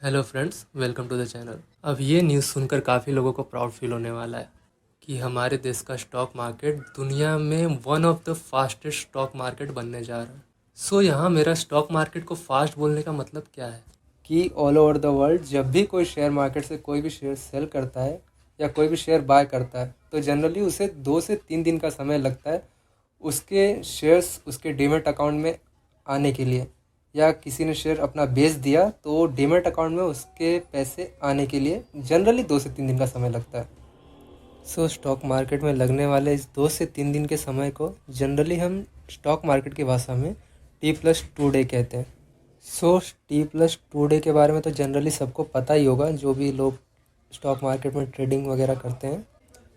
Hello friends, welcome to the channel. अब ये news सुनकर काफ़ी लोगों को प्राउड फील होने वाला है कि हमारे देश का स्टॉक मार्केट दुनिया में one of the fastest stock market बनने जा रहा है। सो यहाँ मेरा स्टॉक मार्केट को फास्ट बोलने का मतलब क्या है कि ऑल ओवर द वर्ल्ड जब भी कोई शेयर मार्केट से कोई भी शेयर सेल करता है या कोई भी शेयर बाय करता है तो जनरली उसे 2 से 3 दिन का समय लगता है उसके शेयर्स उसके डीमैट अकाउंट में आने के लिए, या किसी ने शेयर अपना बेच दिया तो डीमैट अकाउंट में उसके पैसे आने के लिए जनरली 2 से 3 दिन का समय लगता है। सो स्टॉक मार्केट में लगने वाले इस 2 से 3 दिन के समय को जनरली हम स्टॉक मार्केट की भाषा में T+2 डे कहते हैं। सो T+2 डे के बारे में तो जनरली सबको पता ही होगा, जो भी लोग स्टॉक मार्केट में ट्रेडिंग वगैरह करते हैं।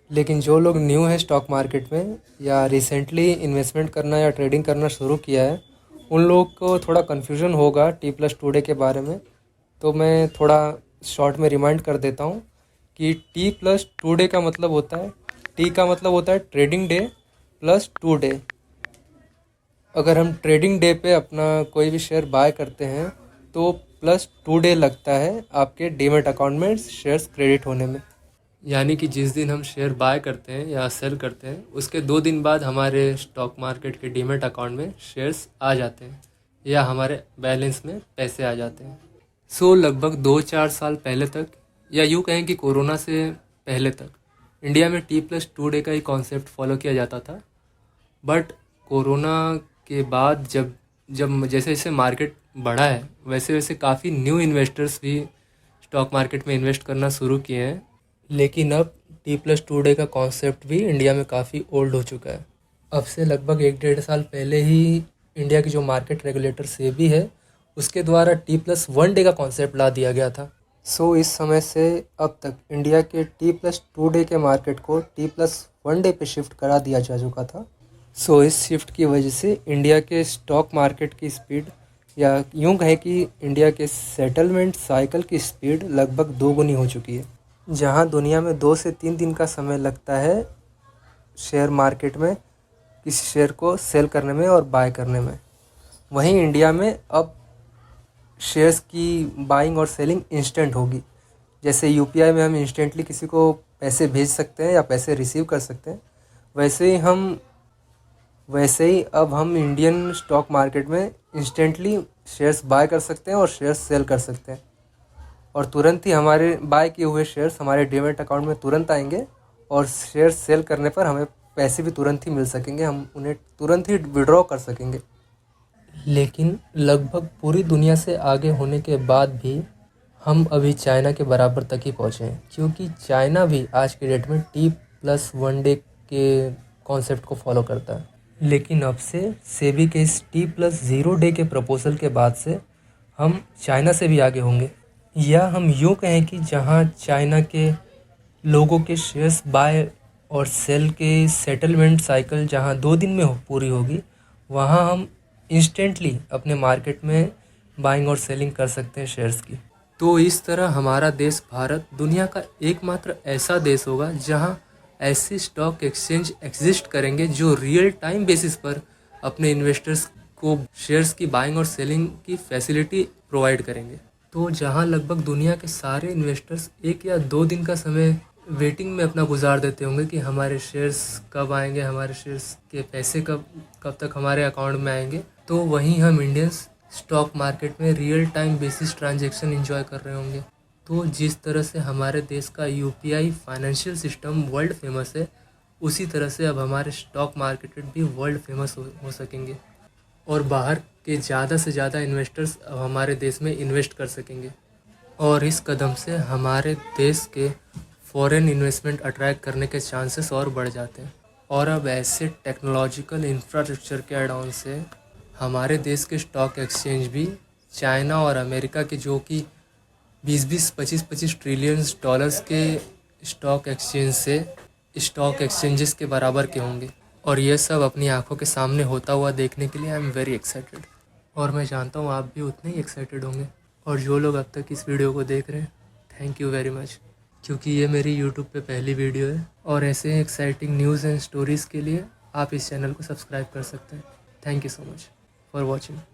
लेकिन जो लोग न्यू है स्टॉक मार्केट में या रिसेंटली इन्वेस्टमेंट करना या ट्रेडिंग करना शुरू किया है, उन लोगों को थोड़ा कन्फ्यूजन होगा T+2 डे के बारे में। तो मैं थोड़ा शॉर्ट में रिमाइंड कर देता हूँ कि T+2 डे का मतलब होता है, T का मतलब होता है ट्रेडिंग डे प्लस 2 डे। अगर हम ट्रेडिंग डे पे अपना कोई भी शेयर बाय करते हैं तो +2 डे लगता है आपके डीमैट अकाउंट में शेयर्स क्रेडिट होने में। यानी कि जिस दिन हम शेयर बाय करते हैं या सेल करते हैं उसके 2 दिन बाद हमारे स्टॉक मार्केट के डीमैट अकाउंट में शेयर्स आ जाते हैं या हमारे बैलेंस में पैसे आ जाते हैं। सो लगभग 2-4 साल पहले तक, या यूँ कहें कि कोरोना से पहले तक, इंडिया में T+2 डे का ही कॉन्सेप्ट फॉलो किया जाता था। बट कोरोना के बाद जब जब जैसे जैसे मार्केट बढ़ा है वैसे वैसे काफ़ी न्यू इन्वेस्टर्स भी स्टॉक मार्केट में इन्वेस्ट करना शुरू किए हैं। लेकिन अब T+2 डे का कॉन्सेप्ट भी इंडिया में काफ़ी ओल्ड हो चुका है। अब से लगभग 1-1.5 साल पहले ही इंडिया की जो मार्केट रेगुलेटर सेबी है उसके द्वारा T+1 डे का कॉन्सेप्ट ला दिया गया था। सो इस समय से अब तक इंडिया के T+2 डे के मार्केट को T+1 डे पे शिफ्ट करा दिया जा चुका था। सो इस शिफ्ट की वजह से इंडिया के स्टॉक मार्केट की स्पीड, या यूँ कहें कि इंडिया के सेटलमेंट साइकिल की स्पीड लगभग 2 गुनी हो चुकी है। जहाँ दुनिया में 2 से 3 दिन का समय लगता है शेयर मार्केट में किसी शेयर को सेल करने में और बाय करने में, वहीं इंडिया में अब शेयर्स की बाइंग और सेलिंग इंस्टेंट होगी। जैसे यूपीआई में हम इंस्टेंटली किसी को पैसे भेज सकते हैं या पैसे रिसीव कर सकते हैं, वैसे ही अब हम इंडियन स्टॉक मार्केट में इंस्टेंटली शेयर्स बाय कर सकते हैं और शेयर्स सेल कर सकते हैं, और तुरंत ही हमारे बाय किए हुए शेयर्स हमारे डीमैट अकाउंट में तुरंत आएंगे और शेयर्स सेल करने पर हमें पैसे भी तुरंत ही मिल सकेंगे, हम उन्हें तुरंत ही विड्रॉ कर सकेंगे। लेकिन लगभग पूरी दुनिया से आगे होने के बाद भी हम अभी चाइना के बराबर तक ही पहुँचे हैं, क्योंकि चाइना भी आज के डेट में T+1 डे के कॉन्सेप्ट को फॉलो करता है। लेकिन अब से सेबी के इस T+0 डे के प्रपोजल के बाद से हम चाइना से भी आगे होंगे, या हम यूँ कहें कि जहाँ चाइना के लोगों के शेयर्स बाय और सेल के सेटलमेंट साइकिल जहाँ 2 दिन में पूरी होगी, वहाँ हम इंस्टेंटली अपने मार्केट में बाइंग और सेलिंग कर सकते हैं शेयर्स की। तो इस तरह हमारा देश भारत दुनिया का एकमात्र ऐसा देश होगा जहाँ ऐसे स्टॉक एक्सचेंज एग्जिस्ट करेंगे जो रियल टाइम बेसिस पर अपने इन्वेस्टर्स को शेयर्स की बाइंग और सेलिंग की फैसिलिटी प्रोवाइड करेंगे। तो जहां लगभग दुनिया के सारे इन्वेस्टर्स 1 या 2 दिन का समय वेटिंग में अपना गुजार देते होंगे कि हमारे शेयर्स कब आएंगे, हमारे शेयर्स के पैसे कब तक हमारे अकाउंट में आएंगे, तो वहीं हम इंडियंस स्टॉक मार्केट में real time basis transaction enjoy कर रहे होंगे। तो जिस तरह से हमारे देश का UPI financial system world famous है, उसी तरह से अब हमारे स्टॉक मार्केट भी वर्ल्ड फेमस हो सकेंगे और बाहर के ज़्यादा से ज़्यादा इन्वेस्टर्स अब हमारे देश में इन्वेस्ट कर सकेंगे। और इस कदम से हमारे देश के फॉरेन इन्वेस्टमेंट अट्रैक्ट करने के चांसेस और बढ़ जाते हैं। और अब ऐसे टेक्नोलॉजिकल इंफ्रास्ट्रक्चर के ऐड ऑन से हमारे देश के स्टॉक एक्सचेंज भी चाइना और अमेरिका के, जो कि 20-20, 25-25 ट्रिलियन डॉलर्स के स्टॉक एक्सचेंजेस के बराबर के होंगे। और ये सब अपनी आंखों के सामने होता हुआ देखने के लिए आई एम वेरी एक्साइटेड, और मैं जानता हूँ आप भी उतने ही एक्साइटेड होंगे। और जो लोग अब तक इस वीडियो को देख रहे हैं, थैंक यू वेरी मच, क्योंकि ये मेरी यूट्यूब पे पहली वीडियो है। और ऐसे एक्साइटिंग न्यूज़ एंड स्टोरीज़ के लिए आप इस चैनल को सब्सक्राइब कर सकते हैं। Thank you so much for watching.